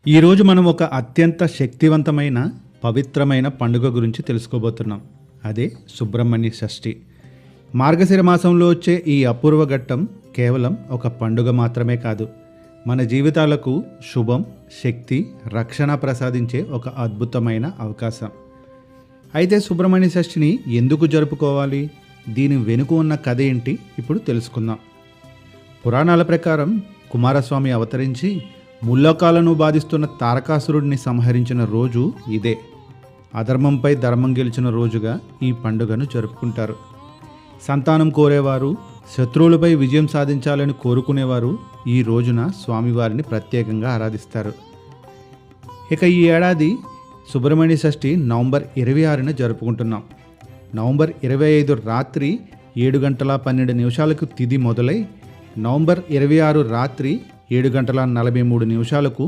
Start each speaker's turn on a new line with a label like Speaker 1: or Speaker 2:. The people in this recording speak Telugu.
Speaker 1: ఈరోజు మనం ఒక అత్యంత శక్తివంతమైన పవిత్రమైన పండుగ గురించి తెలుసుకోబోతున్నాం. అదే సుబ్రహ్మణ్య షష్ఠి. మార్గశిర మాసంలో వచ్చే ఈ అపూర్వ ఘట్టం కేవలం ఒక పండుగ మాత్రమే కాదు, మన జీవితాలకు శుభం, శక్తి, రక్షణ ప్రసాదించే ఒక అద్భుతమైన అవకాశం. అయితే సుబ్రహ్మణ్య షష్ఠిని ఎందుకు జరుపుకోవాలి, దీని వెనుక ఉన్న కథ ఏంటి ఇప్పుడు తెలుసుకుందాం. పురాణాల ప్రకారం కుమారస్వామి అవతరించి ముల్లోకాలను బాధిస్తున్న తారకాసురుడిని సంహరించిన రోజు ఇదే. అధర్మంపై ధర్మం గెలిచిన రోజుగా ఈ పండుగను జరుపుకుంటారు. సంతానం కోరేవారు, శత్రువులపై విజయం సాధించాలని కోరుకునేవారు ఈ రోజున స్వామివారిని ప్రత్యేకంగా ఆరాధిస్తారు. ఇక ఈ ఏడాది సుబ్రహ్మణ్య షష్ఠి నవంబర్ 26న జరుపుకుంటున్నాం. నవంబర్ 25 రాత్రి 7:12 తిథి మొదలై నవంబర్ 26 రాత్రి 7:43